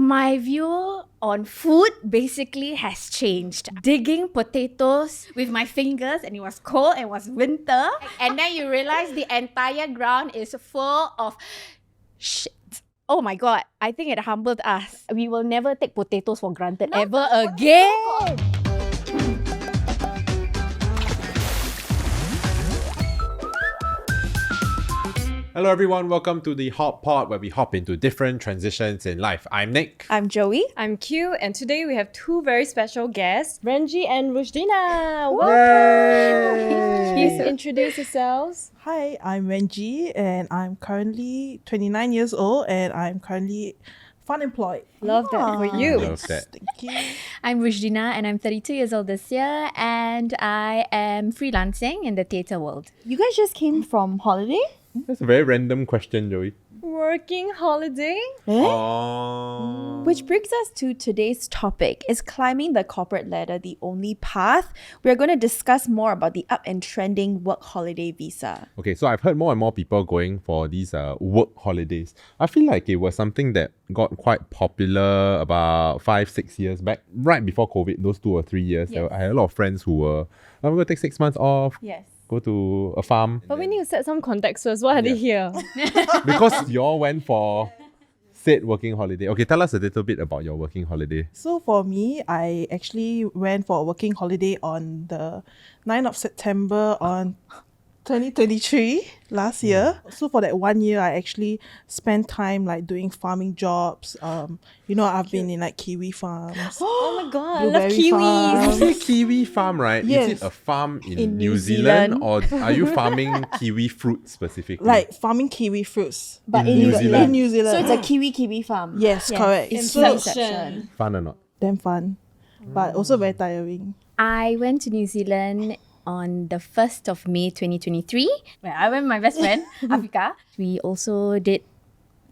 My view on food basically has changed. Digging potatoes with my fingers, and it was cold, it was winter, and then you realize the entire ground is full of shit. Oh my god, I think it humbled us. We will never take potatoes for granted ever again. Hello everyone, welcome to the Hop Pod where we hop into different transitions in life. I'm Nick. I'm Joey. I'm Q, and today we have two very special guests, Renji and Rusydina. Please introduce yourselves. Hi, I'm Renji and I'm currently 29 years old and I'm currently unemployed. Love that for you. Love that. Thank you. I'm Rusydina and I'm 32 years old this year, and I am freelancing in the theatre world. You guys just came from holiday? That's a very random question, Joey. Working holiday? Oh. Which brings us to today's topic. Is climbing the corporate ladder the only path? We're going to discuss more about the up and trending work holiday visa. Okay, so I've heard more and more people going for these work holidays. I feel like it was something that got quite popular about 5-6 years back, right before COVID, those 2 or 3 years. Yes. I had a lot of friends who were, I'm going to take 6 months off, Yes. go to a farm. But we need to set some context first. What are they here? Because you all went for said working holiday. Okay, tell us a little bit about your working holiday. So for me, I actually went for a working holiday on the 9th of September on 2023 last year. So for that 1 year, I actually spent time like doing farming jobs. I've been in like kiwi farms. Oh my god, I love Blueberry kiwis. You say kiwi farm, right? Yes. Is it a farm in In New New Zealand, Zealand. or are you farming kiwi fruit specifically? Like farming kiwi fruits. But In New Zealand. In New Zealand. So it's a kiwi farm. Yes, correct. It's So Inception. Fun or not? damn fun, but also very tiring. I went to New Zealand on the 1st of May 2023, where I went with my best friend, Afika. We also did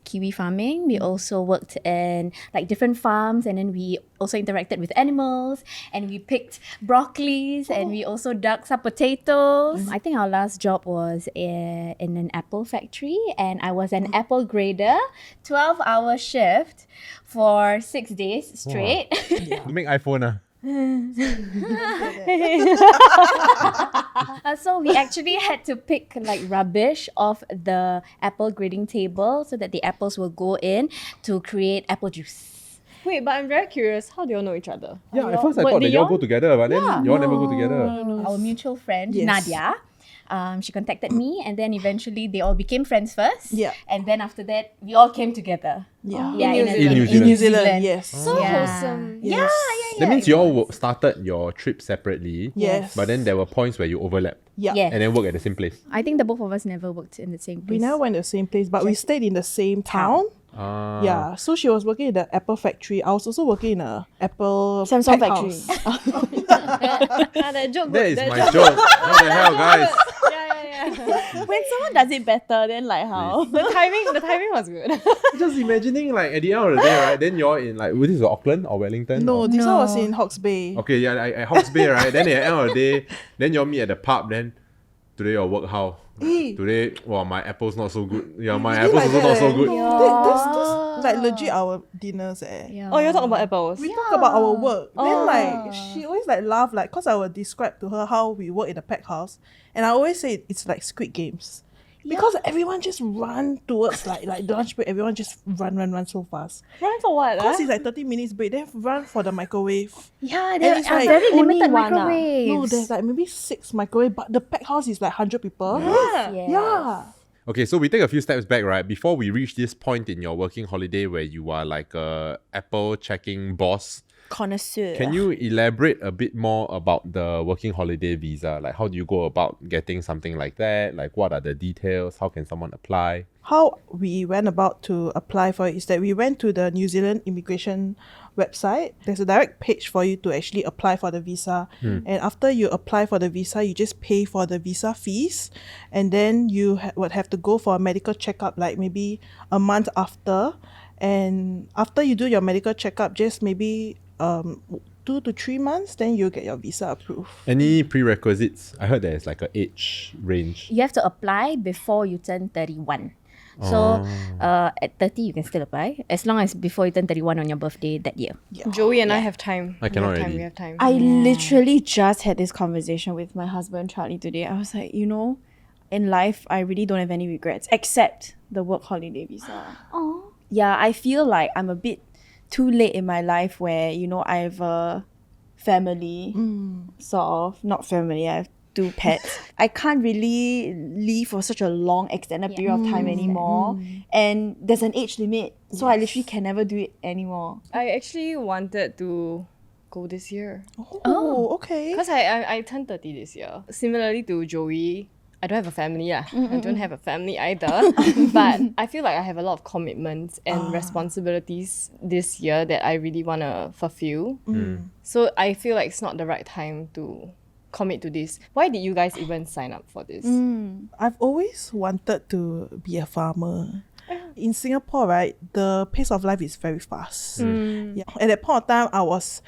kiwi farming. We also worked in like different farms, and then we also interacted with animals, and we picked broccolis, and we also dug some potatoes. I think our last job was in an apple factory, and I was an apple grader, 12-hour shift for 6 days straight. Make iPhone. So we actually had to pick like rubbish off the apple grading table so that the apples will go in to create apple juice. Wait, but I'm very curious. How do you all know each other? Yeah, at first I What, thought that did you all y'all- go together, but then you all never go together. Our mutual friend, Yes. Nadia, she contacted me, and then eventually they all became friends first. Yeah. And then after that, we all came together. Yeah. Yeah, In New Zealand. In New Zealand, yes. So Yeah. wholesome. Yes. That means you all started your trip separately. Yes. But then there were points where you overlapped Yeah. Yeah. and then work at the same place. I think the both of us never worked in the same place. We never went to the same place, but we stayed in the same town. Yeah, so she was working in the apple factory. I was also working in a apple Samsung pack factory. house. That joke. That is that my joke. joke. What the hell, guys? Yeah. When someone does it better, then like how? The timing was good. Just imagining like at the end of the day, right? Then you're in like, this is Auckland or Wellington? No, Or- this one was in Hawke's Bay. Okay, yeah, at Hawke's Bay, right? Then at the end of the day, then you'll meet at the pub. Then today your work how? Eh. Today, my apple's not so good. Yeah, my Really apple's like also not that, so eh? good. That's like legit our dinners eh. Yeah. Oh, you're talking about apples. We talk about our work. Oh. Then like she always like laugh like cause I will describe to her how we work in the pack house, and I always say it's like Squid Games. Because everyone just run towards like the lunch break, everyone just run so fast. Run for what? Cause it's like 30 minutes break, then run for the microwave. Yeah, And there it's are like very only limited one, microwaves. No, there's like maybe 6 microwave, but the pack house is like 100 people. Yes. Yeah. Okay, so we take a few steps back, right? Before we reach this point in your working holiday where you are like a apple checking boss, Connoisseur. can you elaborate a bit more about the working holiday visa? Like, how do you go about getting something like that? Like, what are the details? How can someone apply? How we went about to apply for it is that we went to the New Zealand immigration website. There's a direct page for you to actually apply for the visa. And after you apply for the visa, you just pay for the visa fees. And then you would have to go for a medical checkup like maybe a month after. And after you do your medical checkup, just maybe 2 to 3 months, then you'll get your visa approved. Any prerequisites? I heard there's like a age range. You have to apply before you turn 31. So at 30, you can still apply as long as before you turn 31 on your birthday that year. Joey and I have time. I cannot we already. have time. I literally just had this conversation with my husband Charlie today. I was like, in life, I really don't have any regrets except the work holiday visa. Oh. Yeah, I feel like I'm a bit too late in my life where, I have a family, sort of. Not family, I have 2 pets. I can't really leave for such a long, extended period of time anymore. And there's an age limit. So I literally can never do it anymore. I actually wanted to go this year. Oh, okay. Because I turned 30 this year. Similarly to Joey, I don't have a family. I don't have a family either. But I feel like I have a lot of commitments and responsibilities this year that I really want to fulfill. So I feel like it's not the right time to commit to this. Why did you guys even sign up for this? I've always wanted to be a farmer. In Singapore, right, the pace of life is very fast. Yeah. At that point of time, I was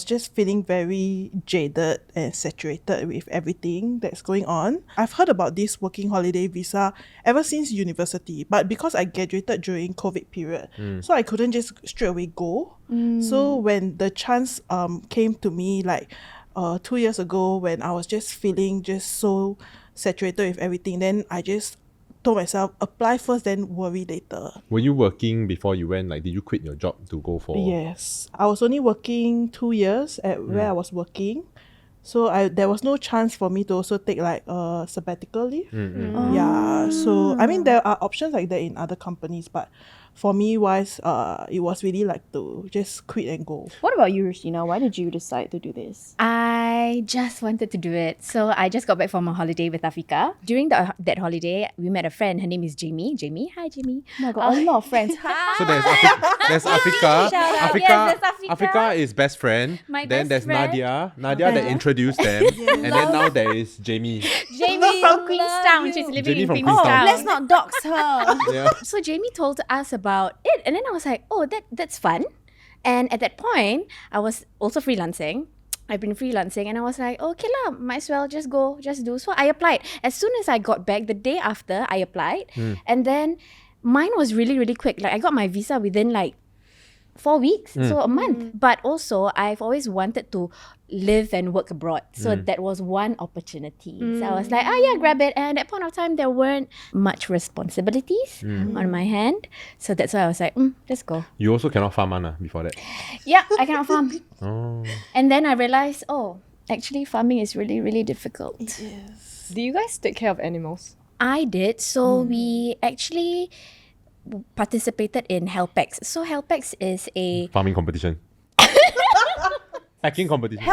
just feeling very jaded and saturated with everything that's going on. I've heard about this working holiday visa ever since university, but because I graduated during COVID period, so I couldn't just straight away go. So when the chance came to me, like 2 years ago, when I was just feeling just so saturated with everything, then I just told myself, apply first, then worry later. Were you working before you went? Like, did you quit your job to go for? Yes. I was only working 2 years at where I was working. So there was no chance for me to also take like a sabbatical leave. Yeah. So I mean, there are options like that in other companies, but for me wise, it was really like to just quit and go. What about you, Rusydina? Why did you decide to do this? I just wanted to do it. So I just got back from a holiday with Afika. During that holiday, we met a friend. Her name is Jamie. Jamie, hi Jamie. Oh my god, a lot of friends. So there's Afika. Shout out. Afika. Yes, there's Afika. Afika is best friend. My then best there's friend. Nadia that introduced them. And then now there is Jamie. Jamie from Queenstown. She's living Jamie in from Queenstown. Queenstown. Let's not dox her. Yeah. So Jamie told us about it, and then I was like, oh, that's fun. And at that point, I was also freelancing. I've been freelancing, and I was like, okay lah, might as well just do. So I applied. As soon as I got back, the day after, I applied. And then mine was really, really quick. Like I got my visa within like 4 weeks, so a month. But also, I've always wanted to live and work abroad. So that was one opportunity. So I was like, yeah, grab it. And at that point of time, there weren't much responsibilities on my hand. So that's why I was like, let's go. You also cannot farm before that. Yeah, I cannot farm. Oh. And then I realized, actually farming is really, really difficult. Do you guys take care of animals? I did. So we actually participated in Helpex. So Helpex is a Farming competition. Packing competition.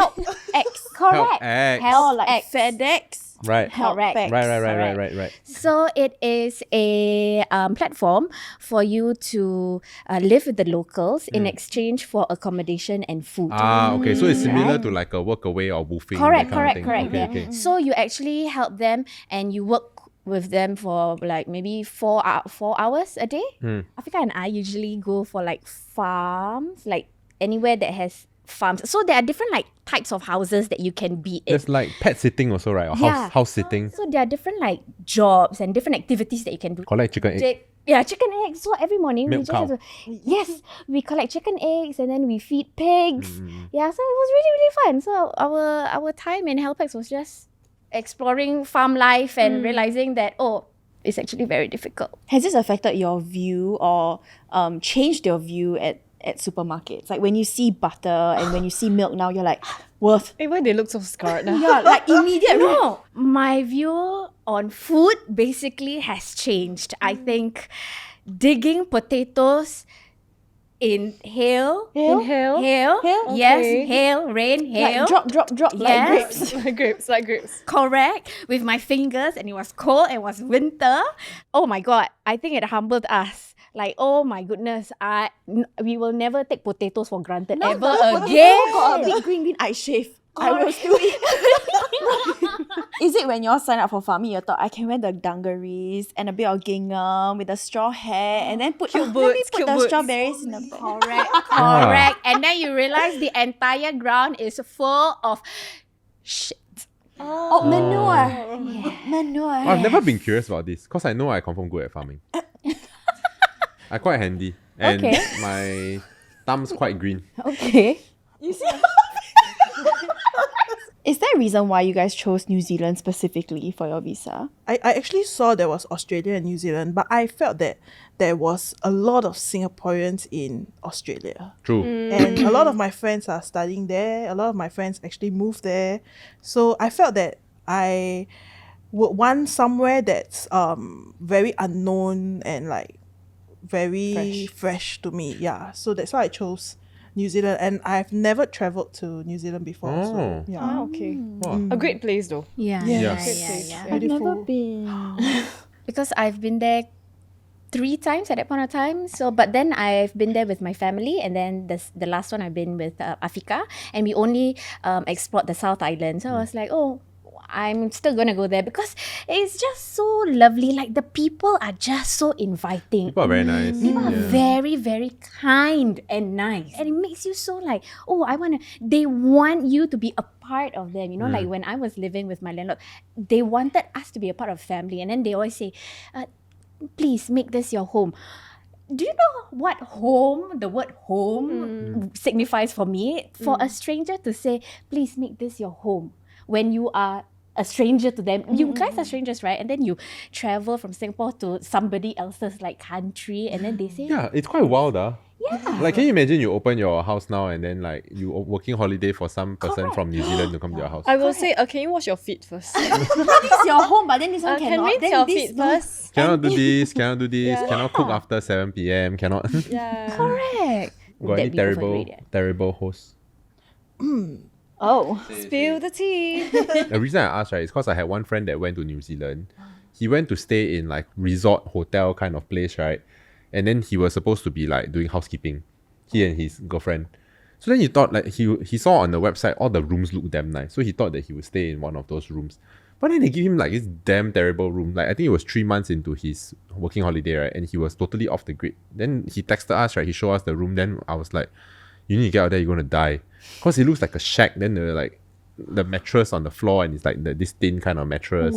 X. correct. Help Like X. FedEx. Right. Correct. Right. So it is a platform for you to live with the locals in exchange for accommodation and food. Okay. So it's similar to like a work away or woofing. Correct. that kind of thing. Yeah. Okay. So you actually help them and you work with them for like maybe 4 hours a day. Afika and I usually go for like farms, like anywhere that has farms. So there are different like types of houses that you can be in. There's like pet sitting also, right? Or house sitting. So there are different like jobs and different activities that you can do. Collect chicken egg. Chicken eggs. So every morning Milk we just cow. have to, yes, we collect chicken eggs and then we feed pigs. Yeah, so it was really, really fun. So our time in Helpex was just exploring farm life and realizing that it's actually very difficult. Has this affected your view or changed your view at supermarkets? Like when you see butter and when you see milk now, you're like, worth. Hey, why they look so scarred? Yeah, like immediate. No, my view on food basically has changed. I think digging potatoes in hail, Inhale? yes, Okay. hail, rain, hail. Like drop, Yes. like grapes. like grapes. Correct, with my fingers, and it was cold, it was winter. Oh my god, I think it humbled us. Like, oh my goodness, we will never take potatoes for granted ever again. Got a big green I shave. I will still eat. Is it when you all sign up for farming, you thought I can wear the dungarees and a bit of gingham with the straw hair and then let me boots, put cute the boots. strawberries in the bag. Correct. And then you realize the entire ground is full of shit. Oh, manure. Manure. I've never been curious about this because I know I confirm good at farming. I'm quite handy. And Okay. my thumb's quite green. Okay. Is there a reason why you guys chose New Zealand specifically for your visa? I actually saw there was Australia and New Zealand, but I felt that there was a lot of Singaporeans in Australia. True. And a lot of my friends are studying there. A lot of my friends actually moved there. So I felt that I would want somewhere that's very unknown and like very fresh to me. Yeah. So that's why I chose New Zealand. And I've never traveled to New Zealand before. Oh. So yeah. Ah, okay. Wow. A great place though. Yeah. Yes. I've never Beautiful. been. Because I've been there 3 times at that point of time. So, but then I've been there with my family, and then the last one I've been with Afika, and we only explored the South Island. So I was like, oh, I'm still gonna go there because it's just so lovely. Like the people are just so inviting. People are very nice. People are Yeah. very, very kind and nice. And it makes you so like, oh, they want you to be a part of them. You know, like when I was living with my landlord, they wanted us to be a part of family. And then they always say, please make this your home. Do you know what the word home signifies for me? For a stranger to say, please make this your home when you are a stranger to them. You guys are strangers, right? And then you travel from Singapore to somebody else's like country, and then they say, Yeah, it's quite wild, Yeah. Like, can you imagine you open your house now and then like you working holiday for some person from New Zealand to come to your house? I will say, can you wash your feet first? this is your home, but then this one Can cannot. rinse Then your this feet no. first. Cannot do this, cannot do this, Yeah. cannot cook after 7 p.m, cannot. Yeah. Correct. Got any That we terrible, overrated. terrible hosts? Oh. Spill the tea. The reason I asked, right, is because I had one friend that went to New Zealand. He went to stay in like resort hotel kind of place, right? And then he was supposed to be like doing housekeeping, he and his girlfriend. So then he thought like he saw on the website all the rooms look damn nice. So he thought that he would stay in one of those rooms. But then they give him like this damn terrible room. Like I think it was 3 months into his working holiday, right? And he was totally off the grid. Then he texted us, right? He showed us the room. Then I was like, you need to get out there, you're gonna die. Because it looks like a shack. Then the mattress on the floor, and it's like this thin kind of mattress.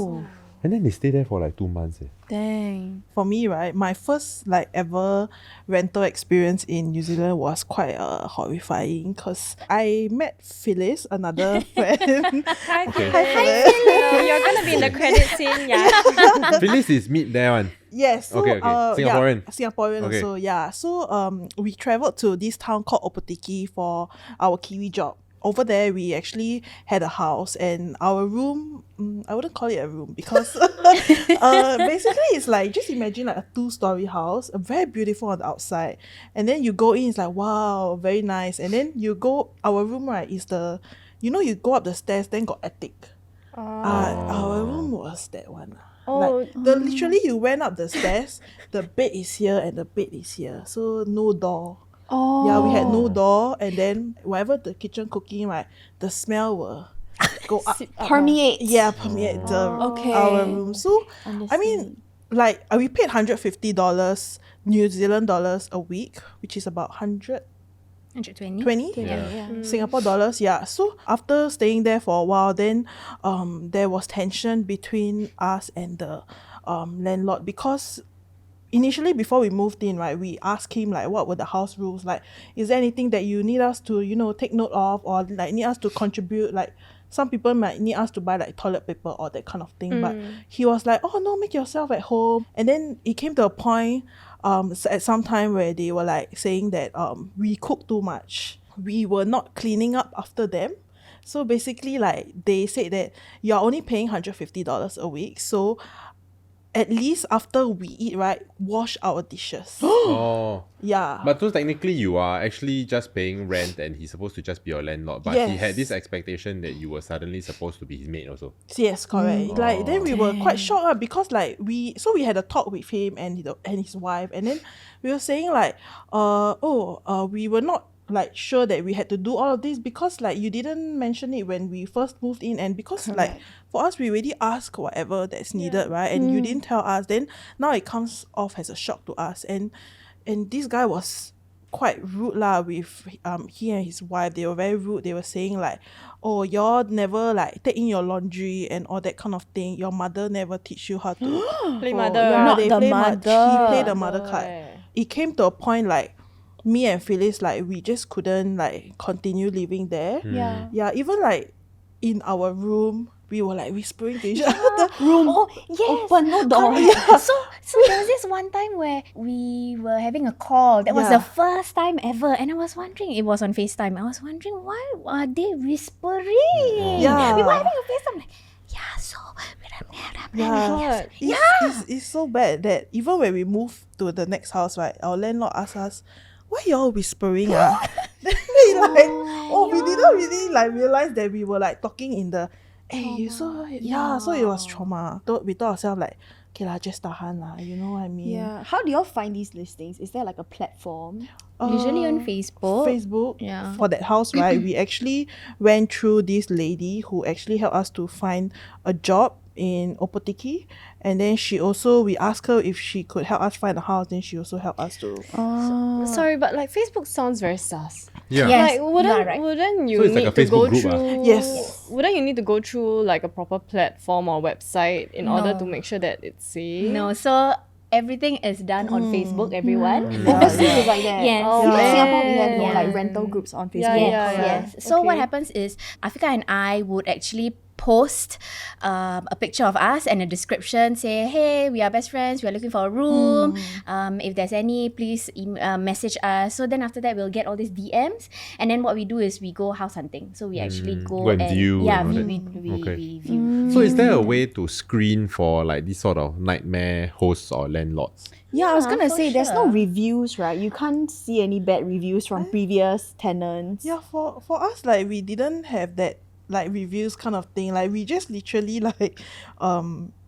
And then they stay there for like 2 months. Dang. For me, right, my first like ever rental experience in New Zealand was quite horrifying because I met Phyllis, another friend. Hi, Okay. Phyllis. You're gonna be in the credit scene, yeah. Phyllis is meet there one. Yes, so Okay. Singaporean. yeah, Singaporean Okay. also, yeah. So we traveled to this town called Opotiki for our Kiwi job. Over there, we actually had a house, and our room, I wouldn't call it a room because basically it's like, just imagine like a 2-story house, very beautiful on the outside. And then you go in, it's like, wow, very nice. And then you go, our room, right, is you go up the stairs, then got attic. Our room was that one. Literally you went up the stairs, the bed is here and the bed is here. So no door. Yeah, we had no door, and then wherever the kitchen cooking, right, the smell will go up. Permeate. Yeah, permeate our room. So I mean, like we paid $150 New Zealand dollars a week, which is about 120. 20 Yeah. Singapore dollars. Yeah. So after staying there for a while, then there was tension between us and the landlord because initially, before we moved in, right, we asked him like, what were the house rules? Like, is there anything that you need us to, take note of, or like need us to contribute? Like, some people might need us to buy like toilet paper or that kind of thing. But he was like, oh no, make yourself at home. And then it came to a point at some time where they were like saying that we cook too much. We were not cleaning up after them. So basically, like they said that you're only paying $150 a week. So at least after we eat, right, wash our dishes. Oh. Yeah. But so technically you are actually just paying rent and he's supposed to just be your landlord. But he Yes. had this expectation that you were suddenly supposed to be his mate also. Yes, correct. Like then we were quite shocked because like we had a talk with him and his wife, and then we were saying like we were not like sure that we had to do all of this because like you didn't mention it when we first moved in, and because like for us we already asked whatever that's needed, right, and you didn't tell us, then now it comes off as a shock to us, and this guy was quite rude lah with he and his wife. They were very rude. They were saying like, oh, y'all never like take in your laundry and all that kind of thing. Your mother never teach you how to Play oh, mother. Yeah, Not they the play mother. he played the mother card. Right. It came to a point like me and Phyllis, like we just couldn't like continue living there. Yeah. Yeah, even like in our room, we were like whispering to each other. Room. Oh, yes. Open, no door. So there was this one time where we were having a call. That was Yeah. the first time ever. And I was wondering, it was on FaceTime. I was wondering, why are they whispering? Yeah. We were having a FaceTime. Like, yeah, so... Yeah. God. It's so bad that even when we moved to the next house, right, our landlord asked us, why y'all whispering? Then we like, we didn't really like realize that we were like talking in the so it was trauma. We thought ourselves like, okay lah, just tahan lah, you know what I mean? Yeah. How do y'all find these listings? Is there like a platform? Usually on Facebook. Facebook. Yeah. For that house, right, we actually went through this lady who actually helped us to find a job in Opotiki, and then we asked her if she could help us find a house, then she also helped us to Sorry, but like Facebook sounds very sus. Yeah. Yes. Like wouldn't you are right. wouldn't you So it's like need a to go Facebook group, through Yes. Wouldn't you need to go through like a proper platform or website in order No. to make sure that it's safe? No, so everything is done on Facebook, everyone. Overseas is like that. Yes. Oh, In man. Singapore, we have no Yeah. like rental groups on Facebook. Yeah. Yes. So what Okay. happens is Afika and I would actually post a picture of us and a description, say, hey, we are best friends, we are looking for a room. If there's any, please message us. So then after that, we'll get all these DMs. And then what we do is we go house hunting. So we actually go, Go and view yeah, and all we that. we view. So is there a way to screen for like these sort of nightmare hosts or landlords? Yeah, I was Yeah, gonna for say there's no sure. reviews, right? You can't see any bad reviews from previous tenants. Yeah, for us, like we didn't have that like reviews kind of thing. Like we just literally like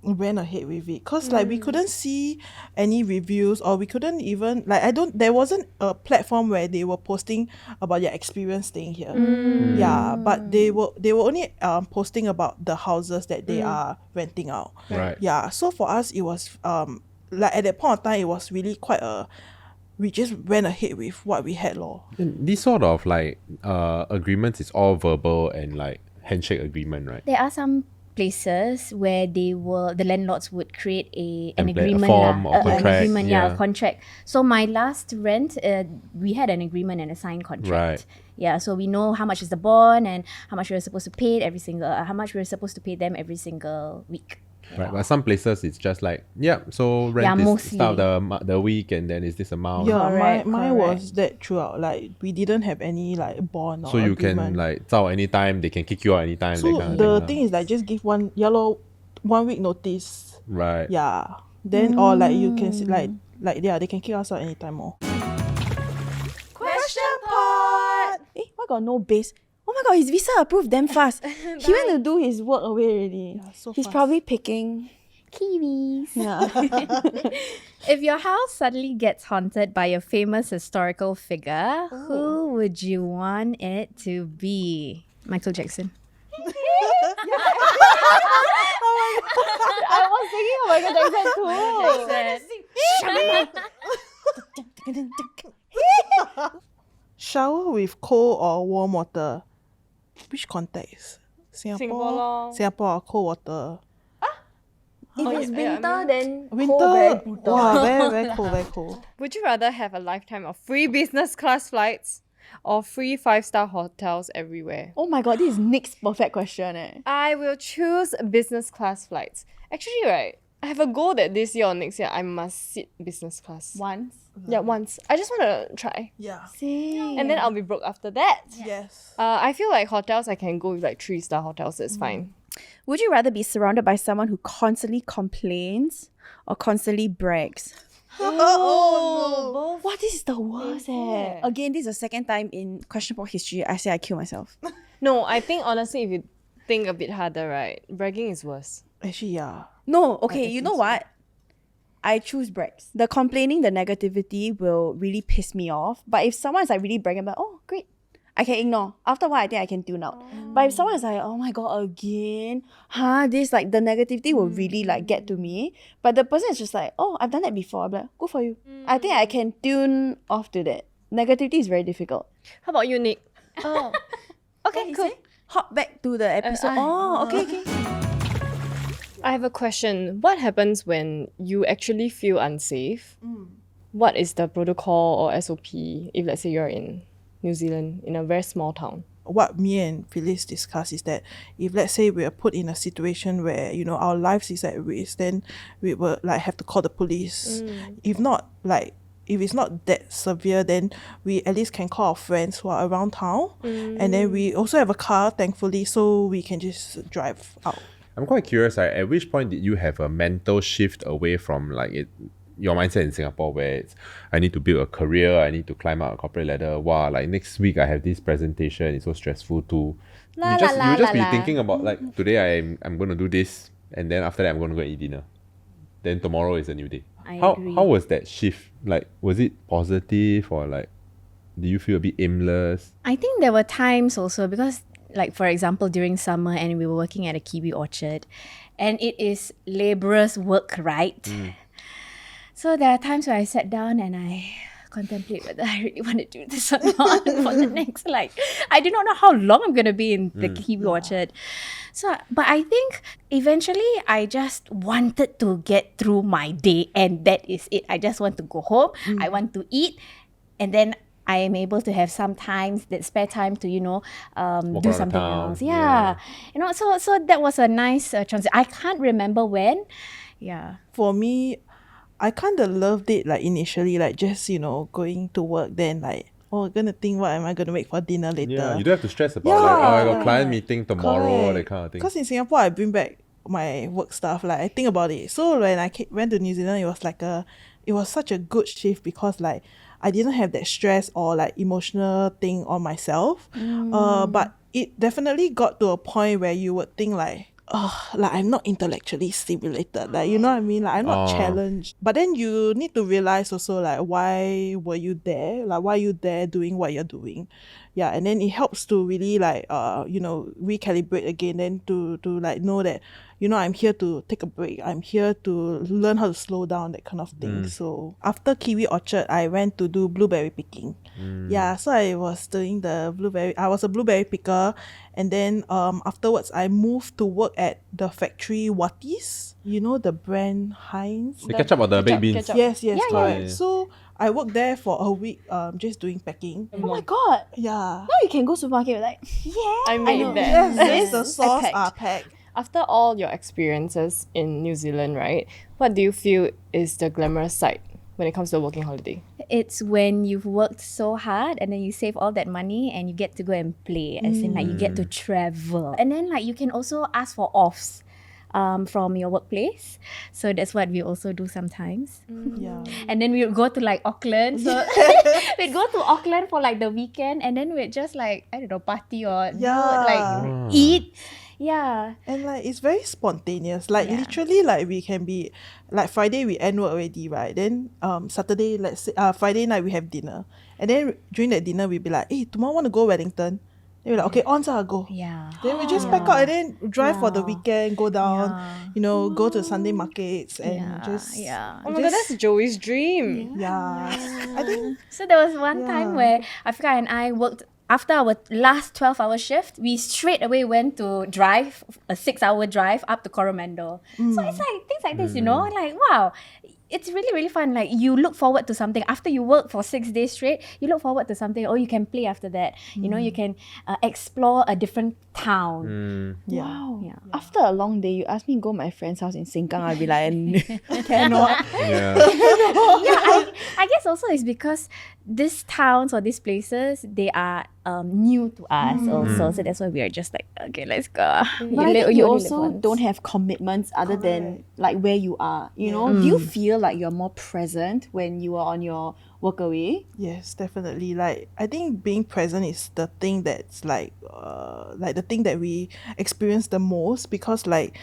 went ahead with it, cause like we couldn't see any reviews, or we couldn't even like there wasn't a platform where they were posting about their experience staying here. Yeah, but they were only posting about the houses that they are renting out. Right. Yeah, so for us it was like at that point of time it was really quite we just went ahead with what we had lor. And these sort of like agreements is all verbal and like handshake agreement, right? There are some places where the landlords would create an Template, a agreement, form or an contract, agreement, yeah. contract. So my last rent, we had an agreement and a signed contract. Right. Yeah, so we know how much is the bond and how much we're supposed to pay every single, how much we're supposed to pay them every single week. Right, but some places it's just like, so rent Yeah, is mostly. start of the week and then is this amount. Yeah, Correct, mine was that throughout. Like we didn't have any like bond or So you agreement. can like zao anytime, they can kick you out anytime. So that kind of the thing, thing is like just give 1 week notice. right. Yeah. Then or like you can see like yeah, they can kick us out anytime more. Question part. Why got no base? Oh my god, his visa approved damn fast. He went to do his work away already. Yeah, so He's fast. probably picking. Kiwis. Yeah. If your house suddenly gets haunted by a famous historical figure, who would you want it to be? Michael Jackson. I was thinking of Michael Jackson too. Shower with cold or warm water. Which context? Singapore lor. Singapore or cold water. If it's winter, then Winter. cold, very brutal. Wow, very cold, very cold. Would you rather have a lifetime of free business class flights or free 5-star hotels everywhere? Oh my god, this is Nick's perfect question eh. I will choose business class flights. Actually, right, I have a goal that this year or next year I must sit business class. Once. Yeah, once. I just want to try. Yeah. Same. And then I'll be broke after that. Yes. I feel like hotels, I can go with like 3-star hotels. It's fine. Would you rather be surrounded by someone who constantly complains or constantly brags? Oh, What? This is the worst eh. Again, this is the second time in questionable history I say I kill myself. No, I think honestly, if you think a bit harder, right, bragging is worse. no. Actually, yeah. No, okay, you know what? I choose brags. The complaining, the negativity will really piss me off. But if someone is like really bragging about, oh, great, I can ignore. After a while, I think I can tune out. But if someone is like, oh my god, again, this, like, the negativity will really like get to me. But the person is just like, oh, I've done that before. I'm like, good for you. I think I can tune off to that. Negativity is very difficult. How about you, Nick? Oh, Okay, cool. hop back to the episode. Okay. I have a question. What happens when you actually feel unsafe? What is the protocol or SOP if, let's say, you're in New Zealand in a very small town? What me and Phyllis discussed is that if let's say we are put in a situation where, you know, our lives is at risk, then we will like have to call the police. If not, like if it's not that severe, then we at least can call our friends who are around town. And then we also have a car, thankfully, so we can just drive out. I'm quite curious, like, at which point did you have a mental shift away from like your mindset in Singapore where it's I need to build a career, I need to climb up a corporate ladder. Wow, like next week I have this presentation, it's so stressful too. You just be thinking about like today I'm going to do this, and then after that I'm going to go and eat dinner. Then tomorrow is a new day. I agree. How was that shift? Like, was it positive or like do you feel a bit aimless? I think there were times also because, like, for example, during summer and we were working at a kiwi orchard and it is labourers' work, right? So there are times where I sat down and I contemplate whether I really want to do this or not for the next, like, I do not know how long I'm going to be in the kiwi orchard. So, but I think eventually I just wanted to get through my day and that is it. I just want to go home. I want to eat, and then I am able to have some time, that spare time to, you know, do around something town. else. Yeah. You know, so that was a nice transition. I can't remember when. Yeah. For me, I kind of loved it like initially, like just, you know, going to work, then like, oh, gonna think what am I gonna make for dinner later. Yeah, you don't have to stress about like, oh, I got client meeting tomorrow, that kind of thing. Because in Singapore, I bring back my work stuff, like I think about it. So when I went to New Zealand, it was such a good shift because like I didn't have that stress or like emotional thing on myself. But it definitely got to a point where you would think like, oh, like I'm not intellectually stimulated, like, you know what I mean, like I'm not challenged. But then you need to realize also like, why were you there, like why are you there doing what you're doing. Yeah, and then it helps to really like you know, recalibrate again, then to like know that, you know, I'm here to take a break, I'm here to learn how to slow down, that kind of thing. So after Kiwi Orchard, I went to do blueberry picking. Yeah, so I was doing I was a blueberry picker, and then afterwards I moved to work at the factory Watties, you know, the brand Heinz. They catch up on the baked beans. Yes, correct. yeah. So I worked there for a week, just doing packing. Oh my god. Yeah. Now you can go supermarket like, I made know. that. Yes, the sauce packed. are packed. After all your experiences in New Zealand, right, what do you feel is the glamorous side when it comes to a working holiday? It's when you've worked so hard and then you save all that money and you get to go and play, as in like you get to travel. And then like you can also ask for offs from your workplace. So that's what we also do sometimes. Yeah. And then we would go to like Auckland. So we'd go to Auckland for like the weekend and then we'd just like, I don't know, party or like eat. Yeah. And like it's very spontaneous. Like literally, like we can be like Friday we end work already, right? Then Saturday, let's say Friday night we have dinner, and then during that dinner we'll be like, hey, tomorrow want to go Wellington. Then we're like, okay, on I'll go. Yeah. Then we just pack out and then drive for the weekend, go down, you know, go to Sunday markets and just Oh my god, that's Joey's dream. I think So there was one time where Africa and I worked. After our last 12-hour shift, we straight away went to drive, a 6-hour drive up to Coromandel. So it's like things like this, you know, like, wow, it's really, really fun. Like you look forward to something. After you work for 6 days straight, you look forward to something. Oh, you can play after that. You know, you can explore a different town. Wow. Yeah. After a long day, you ask me to go to my friend's house in Sengkang, I'll be like, cannot. Yeah. I guess also it's because these towns or these places, they are new to us also. So that's why we are just like, okay, let's go. But I think you also don't have commitments other than like where you are. You know, do you feel like you're more present when you are on your work away? yes, definitely. Like I think being present is the thing that's like the thing that we experience the most, because like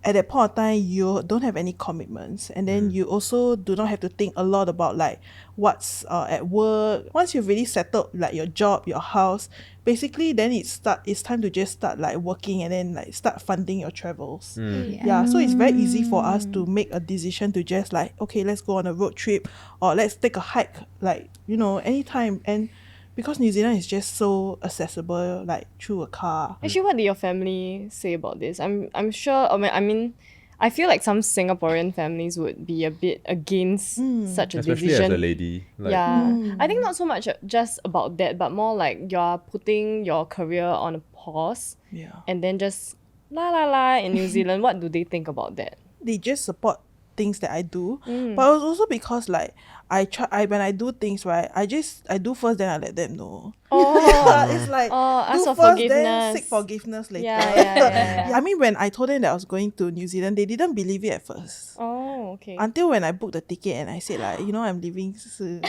at that point of time, you don't have any commitments, and then you also do not have to think a lot about like what's at work. Once you've really settled like your job, your house, basically then it's time to just start like working and then like start funding your travels. Yeah, so it's very easy for us to make a decision to just like, okay, let's go on a road trip or let's take a hike, like, you know, anytime. And because New Zealand is just so accessible, like through a car. Actually, what did your family say about this? I'm sure. I mean, I feel like some Singaporean families would be a bit against such a Especially decision. as a lady. Like, Yeah, I think not so much just about that, but more like you're putting your career on a pause, Yeah. and then just la in New Zealand. What do they think about that? They just support things that I do. But it was also because like when I do things, right, I do first, then I let them know. It's like ask do for first, then forgiveness. seek forgiveness later. Yeah. I mean, when I told them that I was going to New Zealand, they didn't believe it at first. Oh, okay. Until when I booked the ticket and I said like, you know, I'm leaving soon.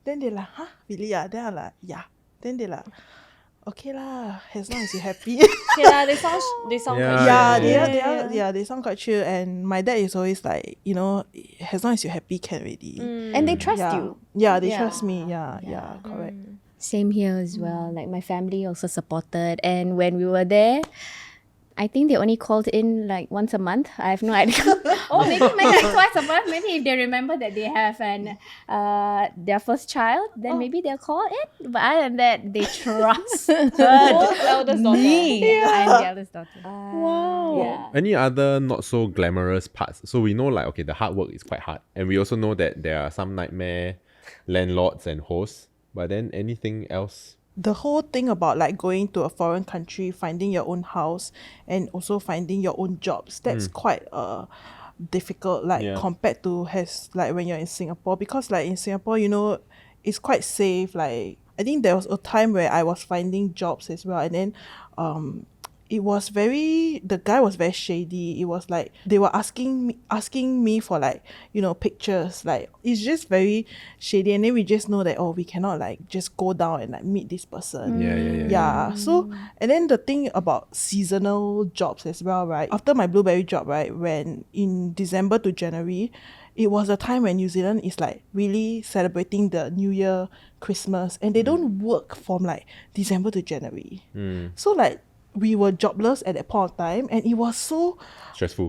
Then they're like, huh? Really? Yeah. Then I'm like, yeah. Then they're like, okay lah, as long as you're happy. Okay lah, they sound Yeah, quite Yeah, they sound quite chill. And my dad is always like, you know, as long as you're happy, can already. And they trust Yeah. you. Yeah, they trust me. Yeah, correct. Same here as well. Like my family also supported, and when we were there, I think they only called in like once a month. I have no idea. Maybe twice a month. Maybe if they remember that they have their first child, then maybe they'll call in. But other than that, they trusted eldest daughter. me. I'm the eldest daughter. Wow. Yeah. any other not so glamorous parts? So we know like, okay, the hard work is quite hard. And we also know that there are some nightmare landlords and hosts. But then anything else? The whole thing about like going to a foreign country, finding your own house, and also finding your own jobs, that's quite difficult, like compared to like when you're in Singapore. Because like in Singapore, you know, it's quite safe. Like I think there was a time where I was finding jobs as well, and then the guy was very shady. It was like they were asking me for like, you know, pictures. Like it's just very shady, and then we just know that, oh, we cannot like just go down and like meet this person. Yeah. So, and then the thing about seasonal jobs as well, right? After my blueberry job, right, when in December to January, it was a time when New Zealand is like really celebrating the New Year, Christmas, and they don't work from like December to January. So like we were jobless at that point of time, and it was so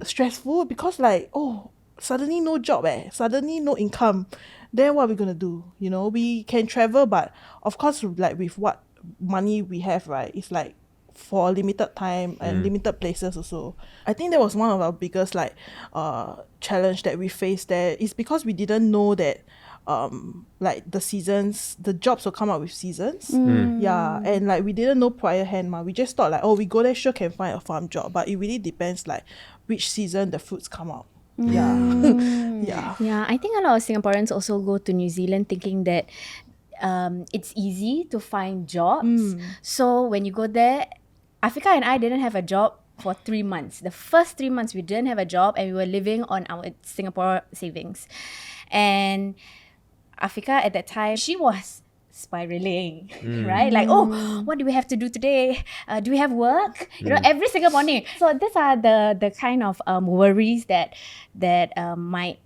stressful because like, oh, suddenly no job, suddenly no income. Then what are we gonna do? You know, we can travel, but of course, like with what money we have, right, it's like for a limited time and limited places also. I think that was one of our biggest like challenge that we faced there, is because we didn't know that like the jobs will come out with seasons. Yeah, and like we didn't know prior hand, we just thought like, oh, we go there, sure can find a farm job, but it really depends like which season the fruits come out. Yeah. Yeah, I think a lot of Singaporeans also go to New Zealand thinking that it's easy to find jobs. So when you go there, Afika and I didn't have a job for 3 months. The first 3 months we didn't have a job, and we were living on our Singapore savings. And Afika at that time, she was spiraling, right? Like, oh, what do we have to do today? Do we have work? You know, every single morning. So these are the kind of worries that might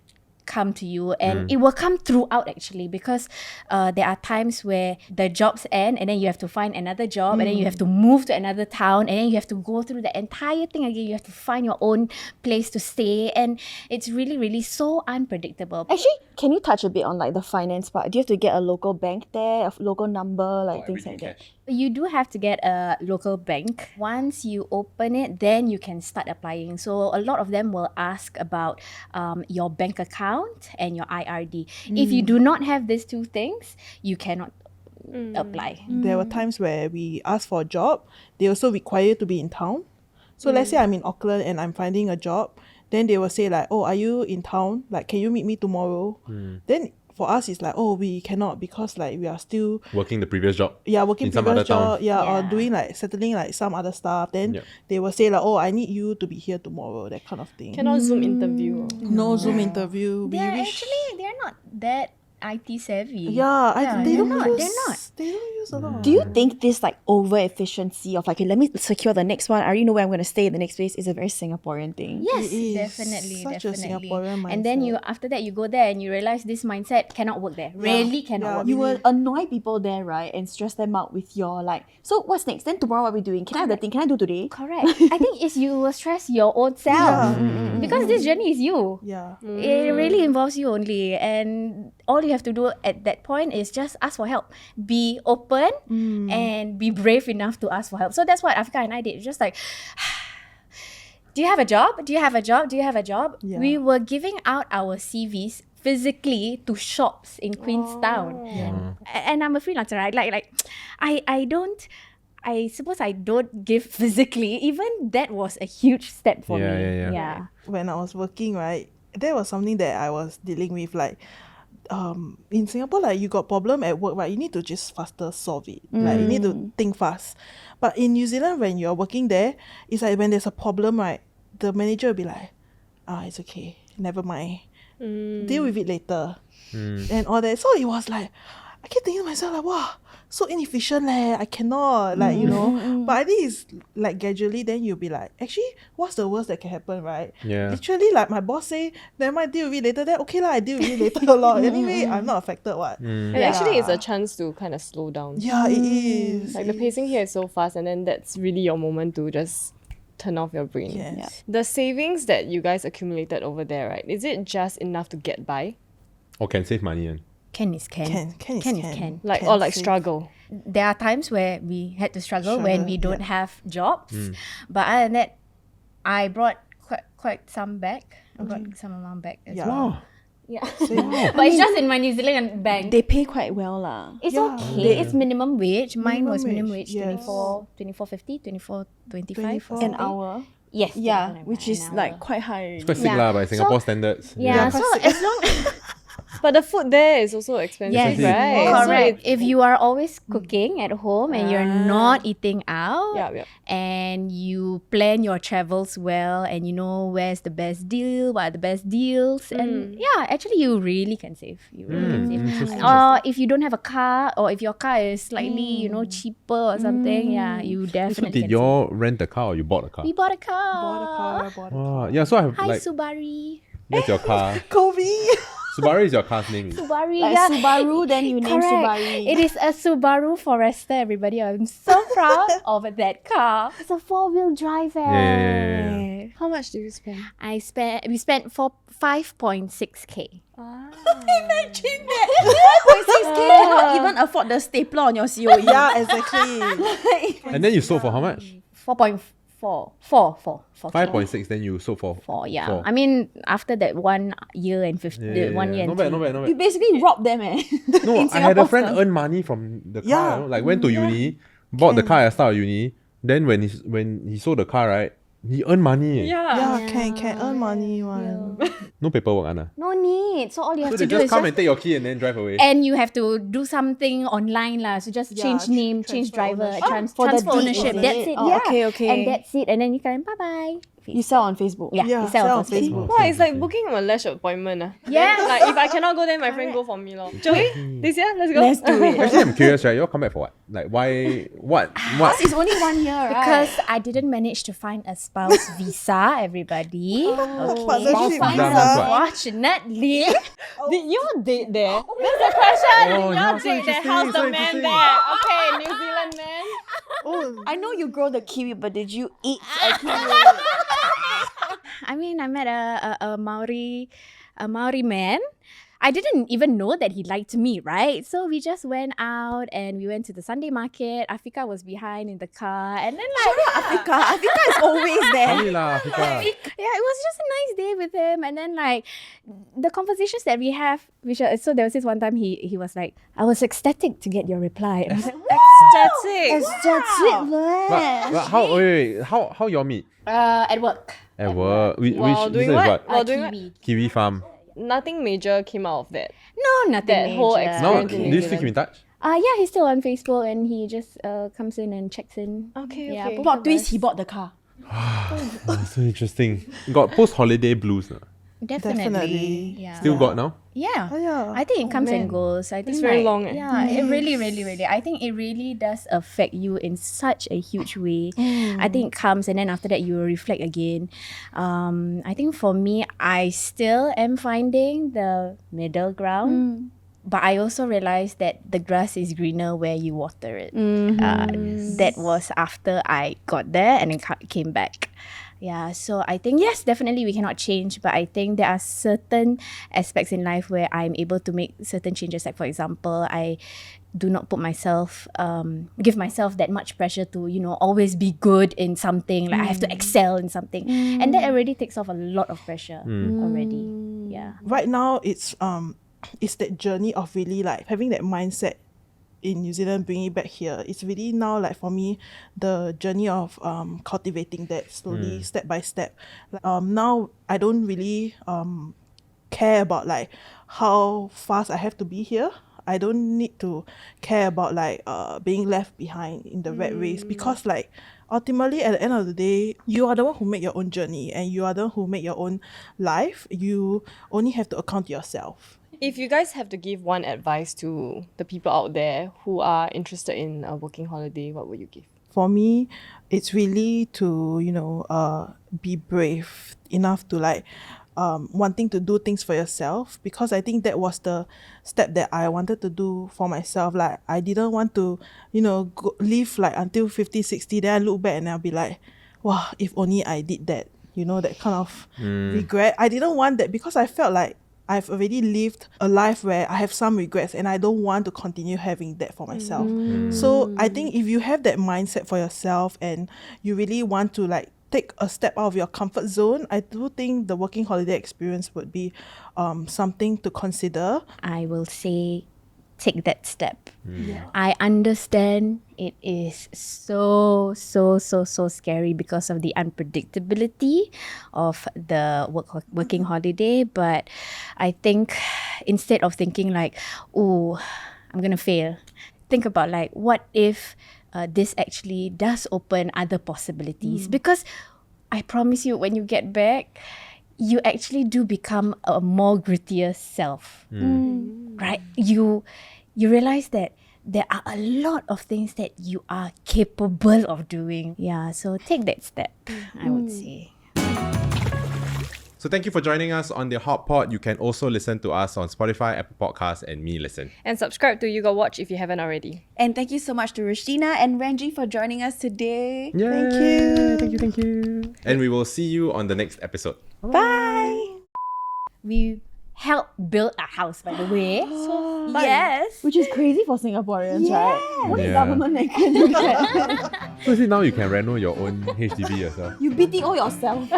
come to you, and it will come throughout actually, because there are times where the jobs end and then you have to find another job, and then you have to move to another town, and then you have to go through the entire thing again. You have to find your own place to stay, and it's really, really so unpredictable. Actually, can you touch a bit on like the finance part? Do you have to get a local bank there, a local number, like things like that? You do have to get a local bank. Once you open it, then you can start applying. So a lot of them will ask about your bank account and your IRD. If you do not have these two things, you cannot apply. There were times where we asked for a job, they also require you to be in town. So let's say I'm in Auckland and I'm finding a job, then they will say like, oh, are you in town? Like, can you meet me tomorrow? Then for us, it's like, oh, we cannot, because like we are still working the previous job. Yeah, working in some previous other job. town. Or doing like settling like some other stuff. Then they will say like, oh, I need you to be here tomorrow, that kind of thing. Cannot Zoom interview. No Zoom interview. They're not that IT savvy. They don't they're use. not. They don't use a lot. Do you think this like over efficiency of like, okay, let me secure the next one, I already know where I'm going to stay in the next place is a very Singaporean thing? Yes, It is definitely, such a definitely. Singaporean And then mindset. after that you go there and you realize this mindset cannot work there. Really cannot Yeah, work. You will annoy people there, right? And stress them out with your like, so what's next? Then tomorrow what are we doing? Can I have the thing? Can I do today? Correct. I think it's you will stress your own self. Because this journey is you. Yeah. It really involves you only, and all you have to do at that point is just ask for help. Be open and be brave enough to ask for help. So that's what Afika and I did. Just like, do you have a job? Do you have a job? Do you have a job? Yeah. We were giving out our CVs physically to shops in Queenstown. And I'm a freelancer, right? I suppose I don't give physically. Even that was a huge step for me. Yeah. When I was working, right, there was something that I was dealing with. Like, in Singapore, like you got problem at work, right? You need to just faster solve it. Like you need to think fast. But in New Zealand, when you're working there, it's like when there's a problem, right, the manager will be like, it's okay, never mind, deal with it later, and all that. So it was like, I keep thinking to myself like, wow, so inefficient leh. I cannot, like, you know. But I think it's like gradually then you'll be like, actually, what's the worst that can happen, right? Yeah. Literally, like my boss say, never mind, deal with it later. Then okay lah, I deal with it later a lot. Anyway, I'm not affected, what? And actually, it's a chance to kind of slow down. Yeah, it is. Like the pacing here is so fast, and then that's really your moment to just turn off your brain. Yes. The savings that you guys accumulated over there, right? Is it just enough to get by? Or can save money. And Can is can. Can is Can is can. can. Like Can or like save. struggle? There are times where we had to struggle when Struggle, we don't yeah. have jobs. But other than that, I brought quite some back. I brought some amount back as Yeah. well. wow. Yeah. But it's just in my New Zealand bank. They pay quite well lah. It's Yeah. okay. It's minimum wage. Mine was minimum wage, wage, yes. 24.50, 24.25 or 24. something. An hour. Yes. Yeah, an which hour. is like quite high. It's quite sick Yeah. lah by Singapore So- standards. Yeah, so as long But the food there is also expensive, yes, right? So correct. it- If you are always cooking at home and you're not eating out, Yeah. and you plan your travels well and you know where's the best deal, what are the best deals, and yeah, actually you really can save. You really can save. Interesting. Or if you don't have a car, or if your car is slightly cheaper or something, yeah, you So definitely did can you all rent a car or you bought a car? save. We bought a car. Bought a car. Wow. Yeah, so I have Hi like Subari. that's your car. Kobe. Subaru is your car's name. Subari, Like yeah. Subaru, then you name Correct. Subari. It is a Subaru Forester, everybody. I'm so proud of that car. It's a 4-wheel drive. Yeah. How much do you spend? We spent 5.6k. Imagine that. 5.6k cannot even afford the stapler on your COE. Yeah, exactly. And then you sold for how much? 4.4. 5.6. Then you sold for 4, yeah. four. I mean, after that 1 year and 50, Yeah, 1 year and not bad, 3. not bad, not You bad. basically robbed them, eh? No, In I had a Singapore's friend terms. earn money from the car. Yeah. You know, like went to uni, bought the car at start of uni. Then when he sold the car, right, he earned money. Yeah, can earn money one. No paperwork, Anna. No need. So all you have So to they do just is come just... and take your key and then drive away. And you have to do something online lah. So just Yeah, change name, change transfer driver, ownership. For the transfer deed, ownership. is That's it? it. Oh, Yeah. okay. And that's it. And then you can bye-bye. You sell on Facebook. Yeah, Yeah, you sell sell on on Facebook. Facebook. Wow, it's like booking a lash appointment. Yeah. Then, like if I cannot go, then my friend go for me. Lor. Joey, this year, let's go. Let's do it. Actually, I'm curious, right? You all come back for what? Like, why? What? It's only 1 year, right? Because I didn't manage to find a spouse visa, everybody. Partnership Spouse visa. visa. Unfortunately. Did you date there? That's the question. Oh, Did yeah, you so date there? interesting, How's so the man interesting. there? Okay, New Zealand man. Oh, I know you grow the kiwi, but did you eat a kiwi? I mean, I met a Maori man. I didn't even know that he liked me, right? So we just went out and we went to the Sunday market. Afika was behind in the car, and then Africa is always there. Sorry lah, Africa. yeah, it was just a nice day with him. And then like the conversations that we have, so there was this one time he was like, I was ecstatic to get your reply. And I was like, Ecstatic. That's it, But how? Wait. How y'all meet? at work. At work. Which While this doing is what? what? While doing what? Kiwi. Kiwi farm. Nothing major came out of that. No, nothing That whole major. Now, Experience in do New you still keep in touch? Yeah, he's still on Facebook and he just comes in and checks in. Okay, Yeah, okay. both Plot of twist, us. he bought the car. Oh, so interesting. Got post holiday blues. Definitely. Yeah. Still got now? Yeah. Oh, yeah. I think it comes and goes. I think very like, long, eh? Yeah, it really, really, really. I think it really does affect you in such a huge way. I think it comes and then after that you will reflect again. I think for me, I still am finding the middle ground. But I also realized that the grass is greener where you water it. That was after I got there and then came back. Yeah, so I think, yes, definitely we cannot change, but I think there are certain aspects in life where I'm able to make certain changes. Like, for example, I do not put myself, give myself that much pressure to, always be good in something. Like, I have to excel in something. And that already takes off a lot of pressure already. Yeah. Right now, it's that journey of really like having that mindset in New Zealand, bringing it back here. It's really now like for me the journey of cultivating that slowly, step by step. Now I don't really care about like how fast I have to be here. I don't need to care about like being left behind in the rat race, because like ultimately at the end of the day, you are the one who make your own journey and you are the one who make your own life. You only have to account to yourself. If you guys have to give one advice to the people out there who are interested in a working holiday, what would you give? For me, it's really to, be brave enough to like wanting to do things for yourself, because I think that was the step that I wanted to do for myself. Like I didn't want to, live like until 50, 60, then I look back and I'll be like, wow, if only I did that, that kind of regret. I didn't want that because I felt like I've already lived a life where I have some regrets and I don't want to continue having that for myself. So I think if you have that mindset for yourself and you really want to like take a step out of your comfort zone, I do think the working holiday experience would be something to consider. I will say take that step. I understand it is so scary because of the unpredictability of the working holiday, but I think instead of thinking like, oh, I'm gonna fail, think about like, what if this actually does open other possibilities? Because I promise you, when you get back, you actually do become a more grittier self, right? You realize that there are a lot of things that you are capable of doing. Yeah, so take that step, I would say. So thank you for joining us on the Hot Pot. You can also listen to us on Spotify, Apple Podcasts, and Me Listen. And subscribe to You Got Watch if you haven't already. And thank you so much to Rusydina and Renji for joining us today. Yay. Thank you. And we will see you on the next episode. Bye. We helped build a house, by the way. Yes. Which is crazy for Singaporeans, right? Only Yeah. government that can do that. So see, now you can reno your own HDB yourself. You BTO yourself.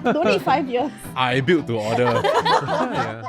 Don't need 5 years. I built to order. Yeah.